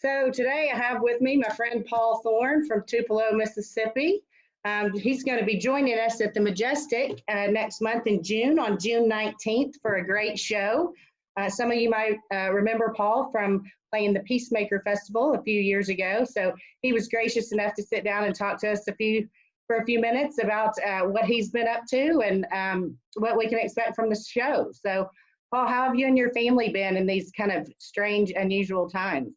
So today I have with me my friend Paul Thorn from Tupelo, Mississippi. He's going to be joining us at the Majestic next month in June, on June 19th, for a great show. Some of you might remember Paul from playing the Peacemaker Festival a few years ago. So he was gracious enough to sit down and talk to us for a few minutes about what he's been up to and what we can expect from the show. So, Paul, how have you and your family been in these kind of strange, unusual times?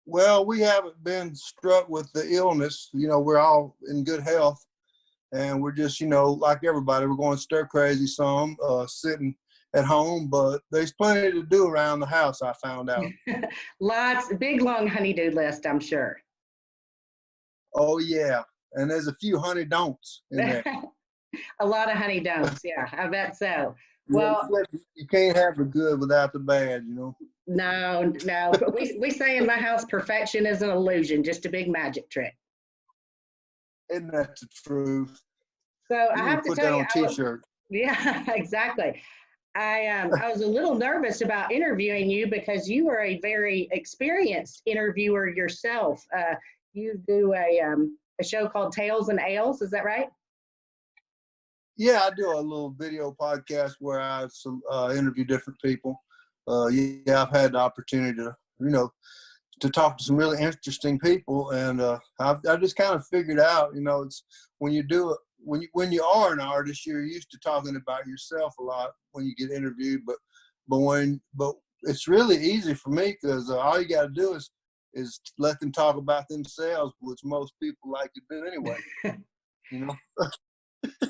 Well, we haven't been struck with the illness. We're all in good health, and we're just, like everybody, we're going stir crazy some, sitting at home, but there's plenty to do around the house, I found out. Lots, big, long honey-do list, I'm sure. Oh, yeah. And there's a few honey don'ts in there. A lot of honey don'ts, yeah, I bet so. Well, you can't have the good without the bad, No. But we say in my house, perfection is an illusion, just a big magic trick. Isn't that the truth? So I have to put tell that you, on a t-shirt. Yeah, exactly. I was a little nervous about interviewing you because you are a very experienced interviewer yourself. You do a show called Tales and Ales, is that right? Yeah, I do a little video podcast where I interview different people. Yeah, I've had the opportunity to talk to some really interesting people, and I just kind of figured out, it's when you do it, when you are an artist, you're used to talking about yourself a lot when you get interviewed, but it's really easy for me because all you got to do is let them talk about themselves, which most people like to do anyway.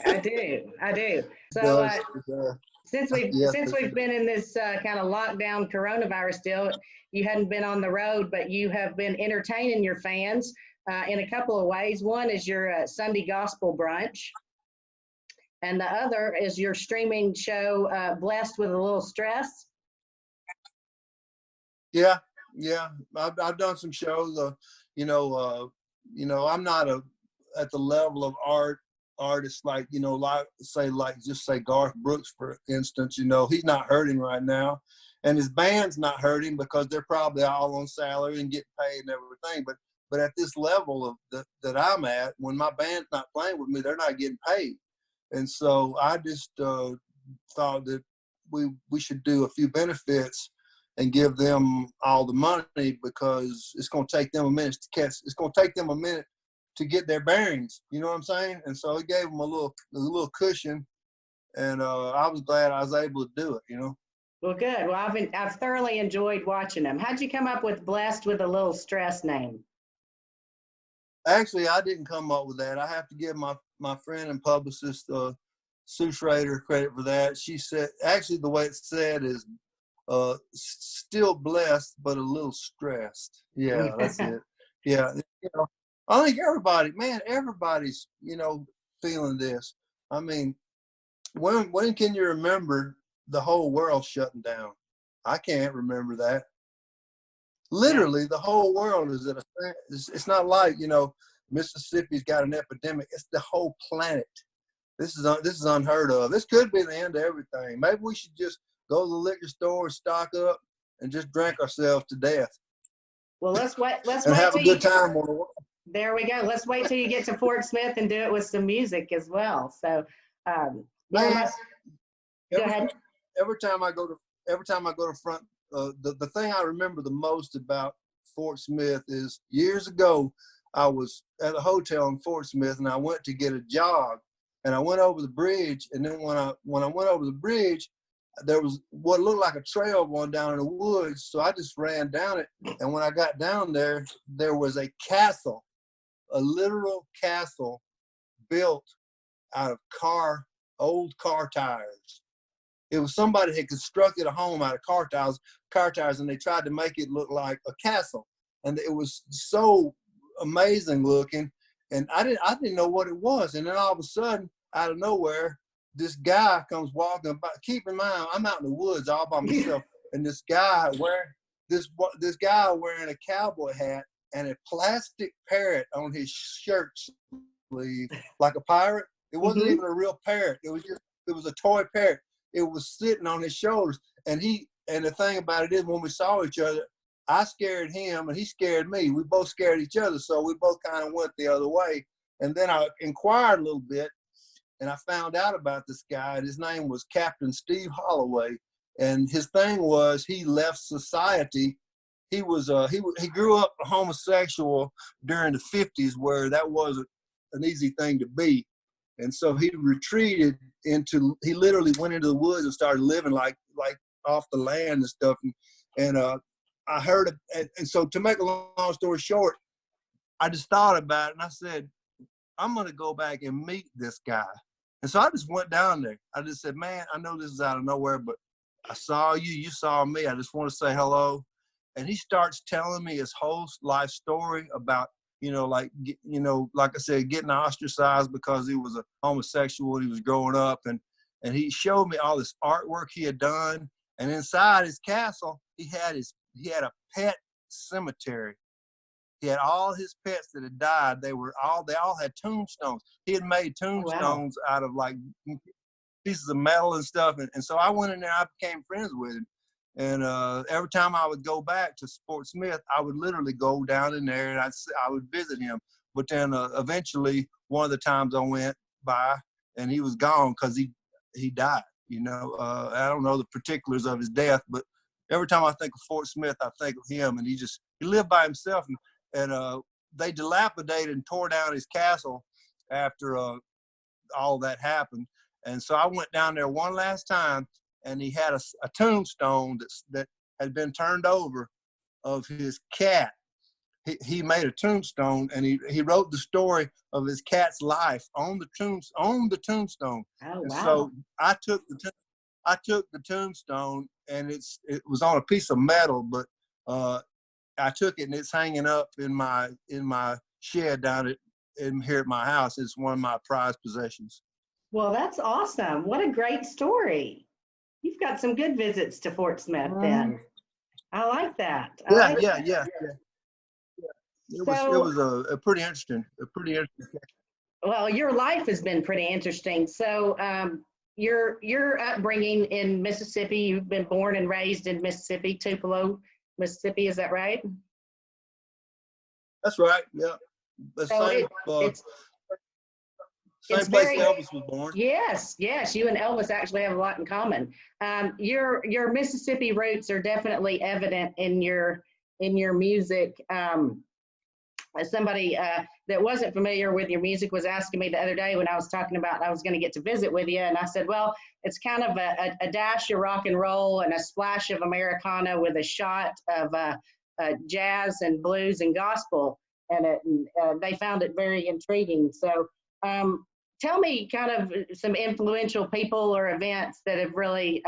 I do. So since we've been in this kind of lockdown coronavirus deal, you hadn't been on the road, but you have been entertaining your fans in a couple of ways. One is your Sunday gospel brunch, and the other is your streaming show, Blessed with a Little Stress. Yeah. I've done some shows. I'm not at the level of artists like say Garth Brooks, for instance. He's not hurting right now, and his band's not hurting because they're probably all on salary and getting paid and everything. But at this level of that I'm at, when my band's not playing with me, they're not getting paid. And so I just thought that we should do a few benefits and give them all the money, because it's going to take them a minute to catch. It's going to take them a minute to get their bearings. You know what I'm saying? And so it gave them a little cushion, and I was glad I was able to do it. Well, good. Well, I've thoroughly enjoyed watching them. How'd you come up with Blessed with a Little Stress name? Actually, I didn't come up with that. I have to give my friend and publicist, Sue Schrader, credit for that. She said, actually, the way it's said is still blessed, but a little stressed. Yeah, that's it. Yeah. I think everybody's, feeling this. I mean, when can you remember the whole world shutting down? I can't remember that. Literally, the whole world is it's not like, Mississippi's got an epidemic. It's the whole planet. This is unheard of. This could be the end of everything. Maybe we should just go to the liquor store and stock up and just drink ourselves to death. Well, let's wait. And have a good time on the way. There we go. Let's wait till you get to Fort Smith and do it with some music as well. So, go ahead. Every time I go to front, the thing I remember the most about Fort Smith is years ago, I was at a hotel in Fort Smith, and I went to get a jog, and I went over the bridge, and then when I went over the bridge, there was what looked like a trail going down in the woods, so I just ran down it, and when I got down there, there was a castle, a literal castle built out of old car tires. It was somebody had constructed a home out of car tires, and they tried to make it look like a castle. And it was so amazing looking, and I didn't know what it was. And then all of a sudden, out of nowhere, this guy comes walking by. Keep in mind, I'm out in the woods all by myself, and this guy wearing a cowboy hat and a plastic parrot on his shirt sleeve, like a pirate. It wasn't even a real parrot. It was a toy parrot. It was sitting on his shoulders, and the thing about it is, when we saw each other, I scared him and he scared me. We both scared each other, so we both kind of went the other way. And then I inquired a little bit, and I found out about this guy. And his name was Captain Steve Holloway, and his thing was he left society. He grew up homosexual during the 50s, where that wasn't an easy thing to be, and so he retreated into. He literally went into the woods and started living like off the land and stuff. And I heard, and so to make a long story short, I just thought about it and I said, I'm going to go back and meet this guy. And so I just went down there. I just said, man, I know this is out of nowhere, but I saw you, you saw me. I just want to say hello. And he starts telling me his whole life story about, like I said, getting ostracized because he was a homosexual when he was growing up. And he showed me all this artwork he had done. And inside his castle, he had a pet cemetery. He had all his pets that had died. They all had tombstones. He had made tombstones out of like pieces of metal and stuff. And so I went in there, I became friends with him. And every time I would go back to Fort Smith, I would literally go down in there and I would visit him. But then eventually, one of the times I went by and he was gone because he died. I don't know the particulars of his death, but every time I think of Fort Smith, I think of him. And he lived by himself. And they dilapidated and tore down his castle after all that happened. And so I went down there one last time, and he had a tombstone that had been turned over of his cat. He made a tombstone, and he wrote the story of his cat's life on the tombstone. Oh, and wow. So I took the tombstone, and it was on a piece of metal, but I took it and it's hanging up in my shed down here at my house. It's one of my prized possessions. Well, that's awesome. What a great story. You've got some good visits to Fort Smith then. I like that. Yeah. It was a pretty interesting. Well, your life has been pretty interesting. So your upbringing in Mississippi, you've been born and raised in Mississippi, Tupelo, Mississippi, is that right? That's right. Yeah. The So same place Elvis was born. Yes, you and Elvis actually have a lot in common. Your Mississippi roots are definitely evident in your music. Somebody that wasn't familiar with your music was asking me the other day when I was talking about I was going to get to visit with you, and I said, well, it's kind of a dash of rock and roll and a splash of Americana with a shot of jazz and blues and gospel, and they found it very intriguing. So tell me kind of some influential people or events that have really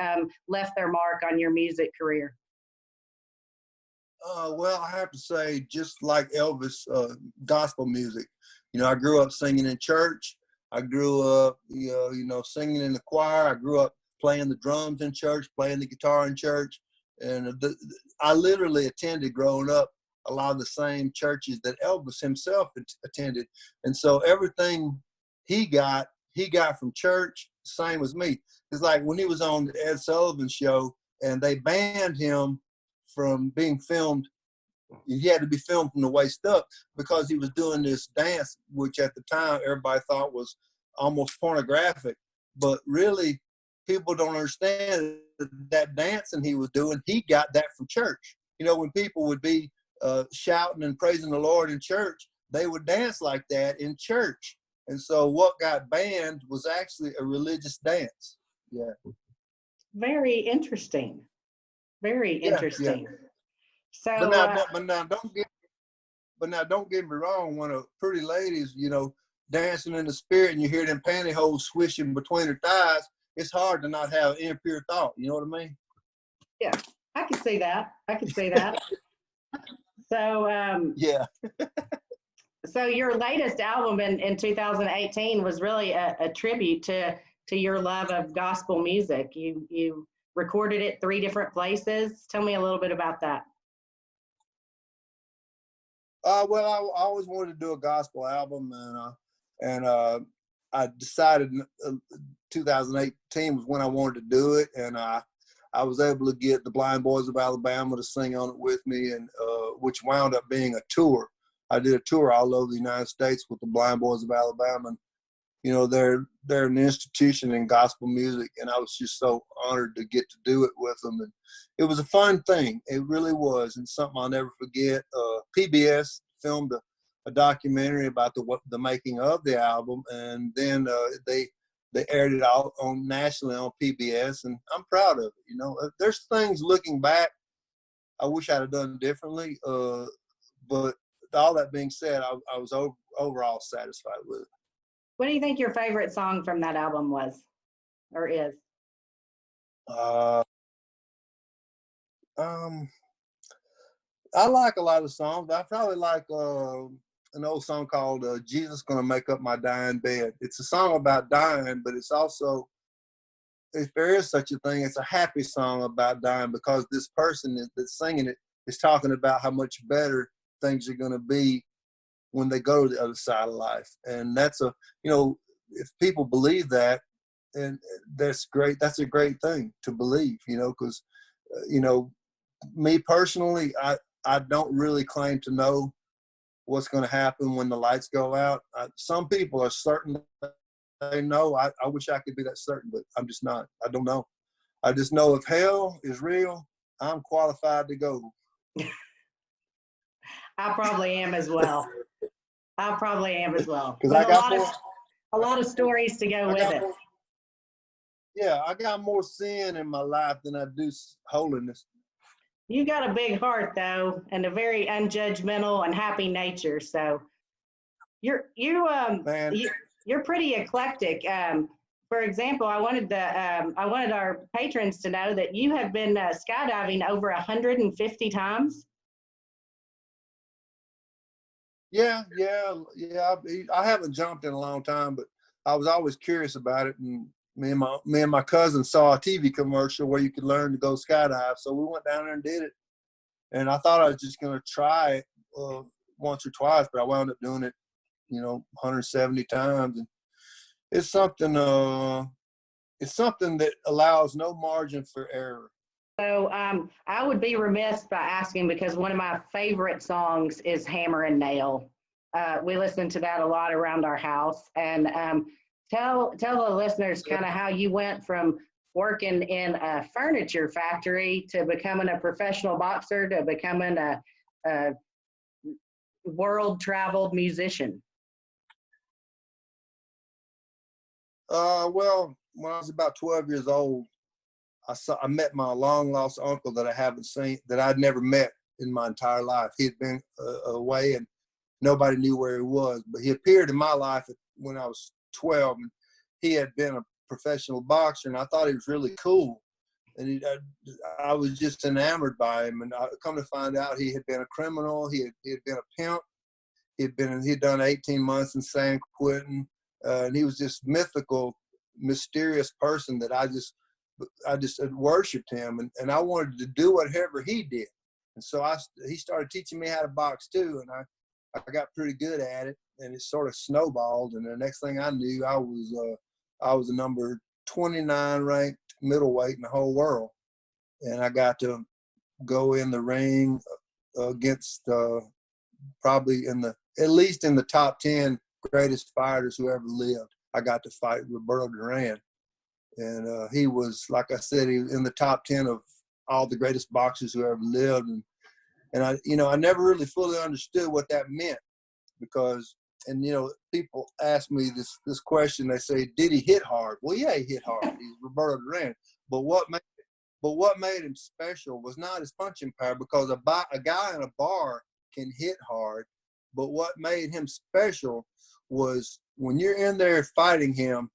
left their mark on your music career. Well, I have to say, just like Elvis, gospel music. I grew up singing in church. I grew up, singing in the choir. I grew up playing the drums in church, playing the guitar in church. And I literally attended growing up a lot of the same churches that Elvis himself attended. And so everything he got from church, same as me. It's like when he was on the Ed Sullivan Show and they banned him from being filmed. He had to be filmed from the waist up because he was doing this dance, which at the time everybody thought was almost pornographic. But really, people don't understand that dancing he was doing, he got that from church. When people would be shouting and praising the Lord in church, they would dance like that in church. And so what got banned was actually a religious dance. Yeah. Very interesting. Very interesting. Yeah. So, but now don't get me wrong. When a pretty lady's, dancing in the spirit, and you hear them pantyhose swishing between her thighs, it's hard to not have impure thought. You know what I mean? Yeah, I can see that. So, yeah. So your latest album in 2018 was really a tribute to your love of gospel music. You recorded it 3 different places. Tell me a little bit about that. Well, I always wanted to do a gospel album, and I decided 2018 was when I wanted to do it, and I I was able to get the Blind Boys of Alabama to sing on it with me, and which wound up being a tour. I did a tour all over the United States with the Blind Boys of Alabama. And, you know, they're an institution in gospel music, and I was just so honored to get to do it with them. And it was a fun thing. It really was, and something I'll never forget. PBS filmed a documentary about the making of the album, and then they aired it out on nationally on PBS, and I'm proud of it. You know, there's things looking back I wish I'd have done differently, but all that being said, I was overall satisfied with it. What do you think your favorite song from that album was or is? I like a lot of songs. I probably like an old song called Jesus Gonna Make Up My Dying Bed. It's a song about dying, but it's also, if there is such a thing, it's a happy song about dying, because this person that's singing it is talking about how much better things are going to be when they go to the other side of life. And that's if people believe that, and that's great. That's a great thing to believe, because, me personally, I don't really claim to know what's going to happen when the lights go out. Some people are certain they know. I wish I could be that certain, but I'm just not. I don't know. I just know if hell is real, I'm qualified to go. I probably am as well. Because I got a lot of stories to go with it. Yeah, I got more sin in my life than I do holiness. You got a big heart, though, and a very unjudgmental and happy nature. So you're pretty eclectic. For example, I wanted our patrons to know that you have been skydiving over 150 times. Yeah. I haven't jumped in a long time, but I was always curious about it. And me and my cousin saw a TV commercial where you could learn to go skydive. So we went down there and did it. And I thought I was just going to try it once or twice, but I wound up doing it, 170 times. And it's something that allows no margin for error. So I would be remiss by asking, because one of my favorite songs is Hammer and Nail. We listen to that a lot around our house. And tell the listeners kind of how you went from working in a furniture factory to becoming a professional boxer to becoming a world-traveled musician. Well, when I was about 12 years old, I met my long-lost uncle that I haven't seen, that I'd never met in my entire life. He had been away, and nobody knew where he was. But he appeared in my life when I was 12, and he had been a professional boxer, and I thought he was really cool. And I was just enamored by him. And I come to find out he had been a criminal. He had been a pimp. He'd done 18 months in San Quentin, and he was this mythical, mysterious person that I just worshipped him, and I wanted to do whatever he did. And so he started teaching me how to box too, and I got pretty good at it, and it sort of snowballed. And the next thing I knew, I was the number 29 ranked middleweight in the whole world, and I got to go in the ring against probably at least in the top 10 greatest fighters who ever lived. I got to fight Roberto Duran. And he was, like I said, he was in the top 10 of all the greatest boxers who ever lived. And I never really fully understood what that meant, because, people ask me this question. They say, did he hit hard? Well, yeah, he hit hard. He's Roberto Duran. But what made him special was not his punching power, because a guy in a bar can hit hard. But what made him special was when you're in there fighting him,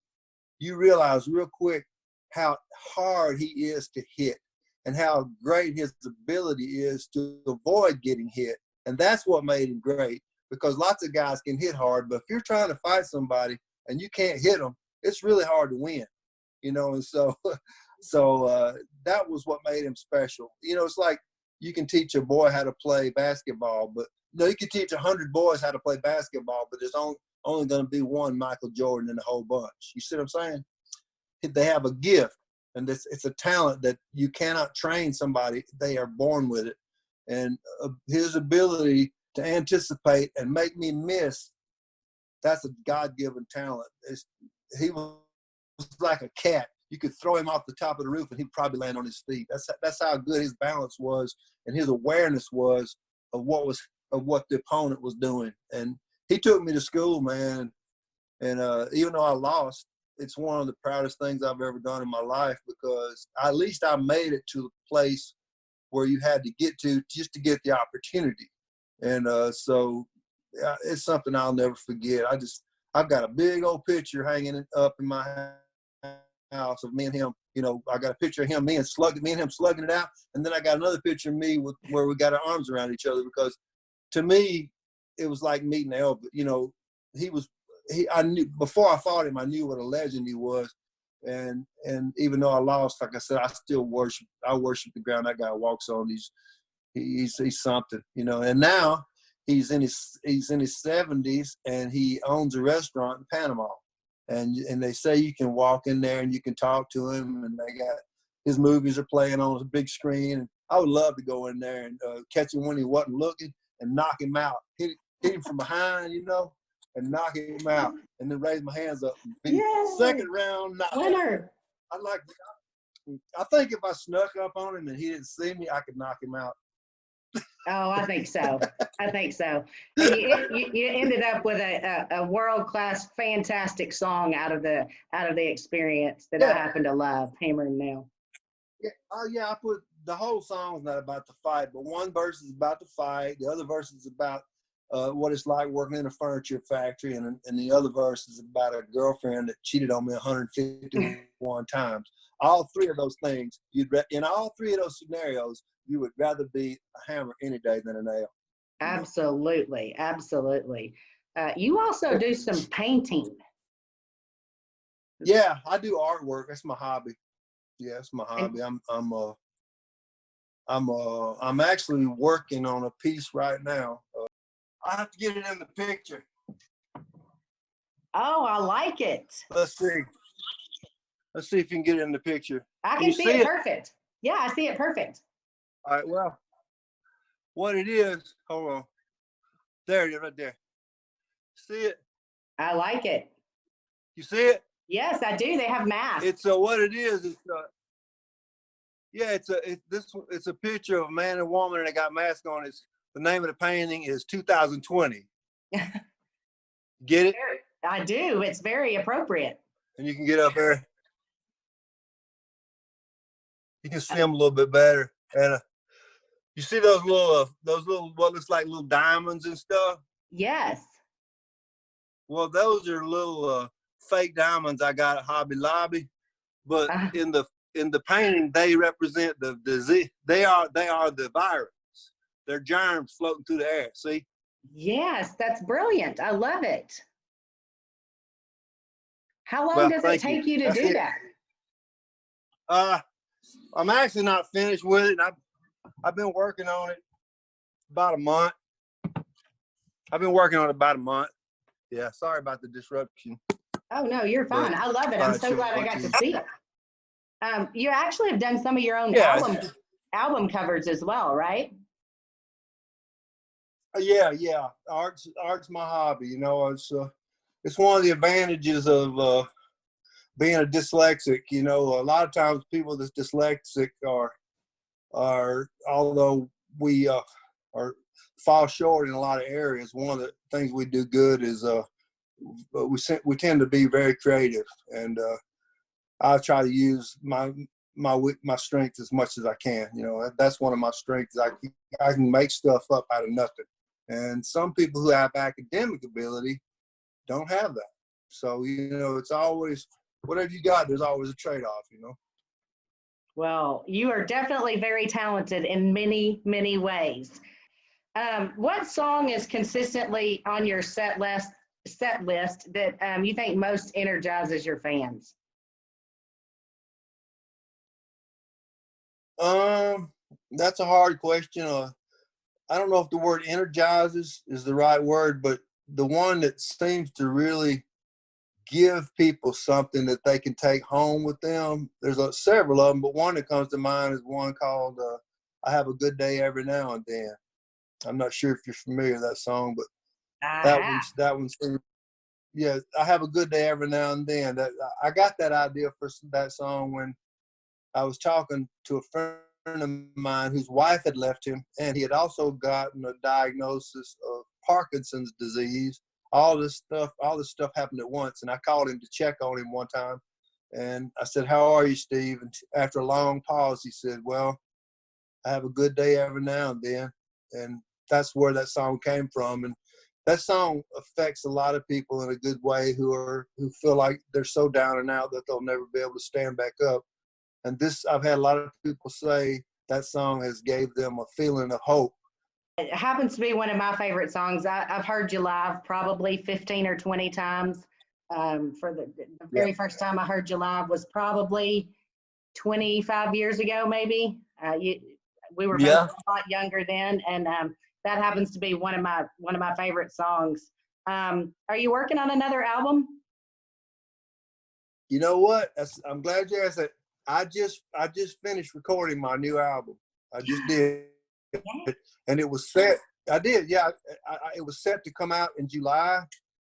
you realize real quick how hard he is to hit and how great his ability is to avoid getting hit. And that's what made him great, because lots of guys can hit hard, but if you're trying to fight somebody and you can't hit them, it's really hard to win, and so that was what made him special. It's like you can teach a boy how to play basketball, but you can teach 100 boys how to play basketball, but there's only going to be one Michael Jordan in the whole bunch. You see what I'm saying? They have a gift, And this, it's a talent that you cannot train somebody. They are born with it. And his ability to anticipate and make me miss, that's a God-given talent. He was like a cat. You could throw him off the top of the roof and he'd probably land on his feet. That's how good his balance was and his awareness was of what the opponent was doing. And he took me to school, man. And even though I lost, it's one of the proudest things I've ever done in my life, because at least I made it to the place where you had to get to just to get the opportunity. And so it's something I'll never forget. I've got a big old picture hanging up in my house of me and him. You know, I got a picture of him, me and him slugging it out. And then I got another picture of me where we got our arms around each other, because to me, it was like meeting Elvis. You know, I knew before I fought him, I knew what a legend he was. And even though I lost, like I said, I worship the ground that guy walks on. He's something, you know. And now he's in his 70s and he owns a restaurant in Panama. And they say you can walk in there and you can talk to him, and they got his movies are playing on a big screen. And I would love to go in there and catch him when he wasn't looking and knock him out, hit him from behind, you know, and knock him out, and then raise my hands up. Second round winner. I think if I snuck up on him and he didn't see me, I could knock him out. Oh, I think so. I think so. And you ended up with a world-class, fantastic song out of the experience that I happen to love, Hammer and Nail. Yeah, I put the whole song's not about the fight, but one verse is about the fight. The other verse is about what it's like working in a furniture factory, and the other verse is about a girlfriend that cheated on me 151 times. All three of those things, in all three of those scenarios, you would rather be a hammer any day than a nail. Absolutely, absolutely. You also do some painting. Yeah, I do artwork. That's my hobby. Yeah, it's my hobby. I'm actually working on a piece right now. I have to get it in the picture. Oh, I like it. Let's see if you can get it in the picture. I can see it perfect. Yeah, I see it perfect. All right, well, what it is, hold on. There it is right there. See it? I like it. You see it? Yes, I do. They have masks. It's what it is. It's a picture of a man and woman, and they got masks on. The name of the painting is 2020. Get it? I do. It's very appropriate. And you can get up there. You can see them a little bit better. And you see those little what looks like little diamonds and stuff? Yes. Well, those are little fake diamonds I got at Hobby Lobby, but in the painting they represent the disease. They are the virus. They're germs floating through the air. See? Yes, that's brilliant. I love it. How long does it take you to do that? I'm actually not finished with it. I've been working on it about a month. Yeah, sorry about the disruption. Oh, no, you're fine. I love it. I'm so glad I got to see it. You actually have done some of your own album covers as well, right? Yeah. Art's my hobby. You know, it's one of the advantages of being a dyslexic. You know, a lot of times people that's dyslexic are although we fall short in a lot of areas, one of the things we do good is we tend to be very creative, and I try to use my strength as much as I can. You know, that's one of my strengths. I can make stuff up out of nothing, and some people who have academic ability don't have that. So, you know, it's always whatever you got. There's always a trade-off. You know. Well, you are definitely very talented in many, many ways. What song is consistently on your set list that you think most energizes your fans? That's a hard question. I don't know if the word energizes is the right word, but the one that seems to really give people something that they can take home with them. There's several of them, but one that comes to mind is one called I Have a Good Day Every Now and Then. I'm not sure if you're familiar with that song, but that one's yeah, I have a good day every now and then. That I got that idea for that song when I was talking to a friend of mine whose wife had left him, and he had also gotten a diagnosis of Parkinson's disease. All this stuff happened at once, and I called him to check on him one time, and I said, "How are you, Steve?" And after a long pause, he said, "Well, I have a good day every now and then," and that's where that song came from. And that song affects a lot of people in a good way who feel like they're so down and out that they'll never be able to stand back up. And I've had a lot of people say that song has gave them a feeling of hope. It happens to be one of my favorite songs. I've heard you live probably 15 or 20 times. For the very first time I heard you live was probably 25 years ago, maybe. We were both a lot younger then, and that happens to be one of my favorite songs. Are you working on another album? You know what? I'm glad you asked that. I just finished recording my new album. I just did, and it was set. I did, yeah. It was set to come out in July,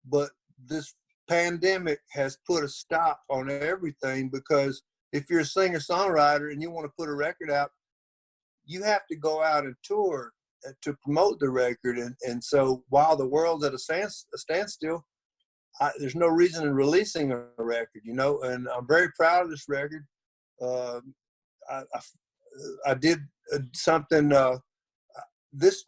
but this pandemic has put a stop on everything, because if you're a singer-songwriter and you want to put a record out, you have to go out and tour to promote the record. And so while the world's at a standstill, there's no reason in releasing a record, you know. And I'm very proud of this record. I did something. This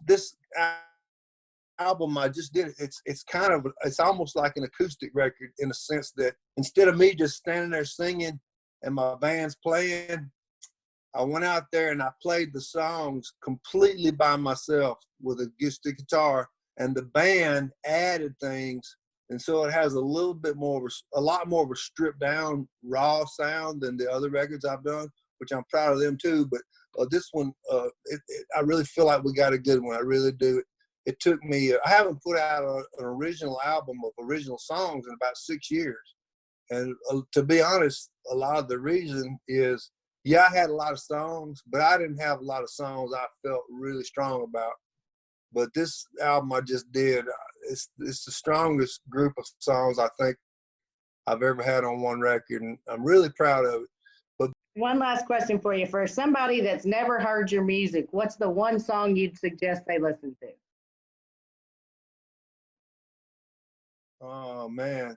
album I just did. It's almost like an acoustic record in a sense that instead of me just standing there singing and my band's playing, I went out there and I played the songs completely by myself with a guitar, and the band added things. And so it has a lot more of a stripped down, raw sound than the other records I've done, which I'm proud of them too. But this one, I really feel like we got a good one. I really do. It took me, I haven't put out an original album of original songs in about 6 years. And to be honest, a lot of the reason is, I had a lot of songs, but I didn't have a lot of songs I felt really strong about. But this album I just did, it's the strongest group of songs I think I've ever had on one record, and I'm really proud of it. But one last question for you. For somebody that's never heard your music, what's the one song you'd suggest they listen to? Oh, man.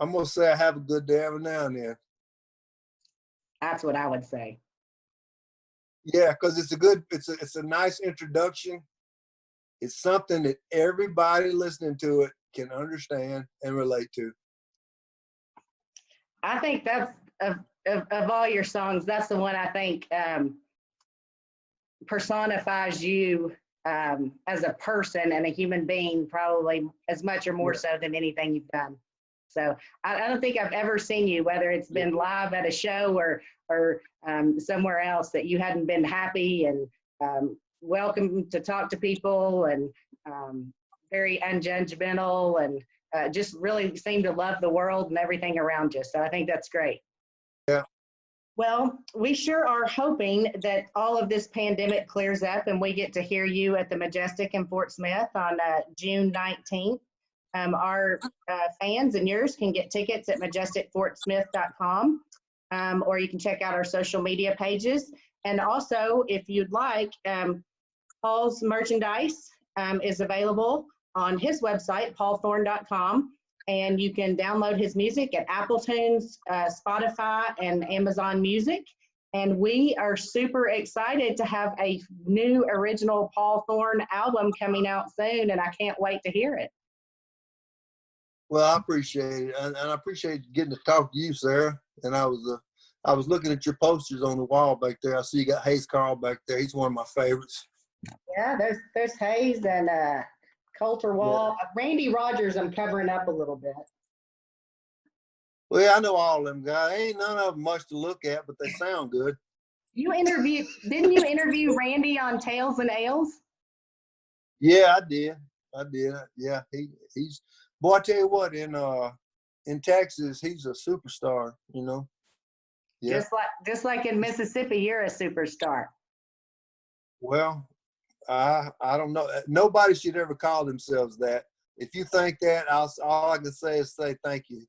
I'm going to say I have a good day every now and then. That's what I would say. Yeah, because it's a nice introduction. It's something that everybody listening to it can understand and relate to. I think that's of all your songs, that's the one I think personifies you as a person and a human being, probably as much or more so than anything you've done. So I don't think I've ever seen you, whether it's been live at a show or somewhere else, that you hadn't been happy and welcome to talk to people and very unjudgmental and just really seem to love the world and everything around you. So I think that's great. Yeah. Well, we sure are hoping that all of this pandemic clears up and we get to hear you at the Majestic in Fort Smith on June 19th. Our fans and yours can get tickets at majesticfortsmith.com, or you can check out our social media pages. And also, if you'd like, Paul's merchandise is available on his website, paulthorn.com, and you can download his music at Apple Tunes, Spotify, and Amazon Music. And we are super excited to have a new original Paul Thorn album coming out soon, and I can't wait to hear it. Well, I appreciate it, and I appreciate getting to talk to you, Sarah. And I was looking at your posters on the wall back there. I see you got Hayes Carl back there. He's one of my favorites. Yeah, there's Hayes and Coulter Wall. Yeah. Randy Rogers, I'm covering up a little bit. Well, yeah, I know all of them guys. Ain't none of them much to look at, but they sound good. Didn't you interview Randy on Tails and Ales? Yeah, I did. I did. Yeah, he's boy. I tell you what, in Texas, he's a superstar. You know. Yeah. Just like in Mississippi, you're a superstar. Well, I don't know. Nobody should ever call themselves that. If you think that, all I can say is say thank you.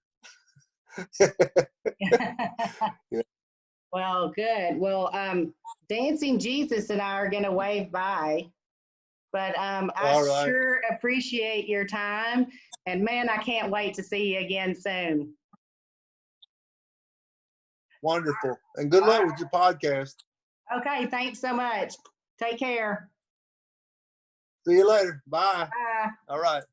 Yeah. Well, good. Well, Dancing Jesus and I are going to wave bye, but I All right. sure appreciate your time. And man, I can't wait to see you again soon. Wonderful. And good luck with your podcast. Okay, thanks so much. Take care. See you later. Bye. Bye. All right.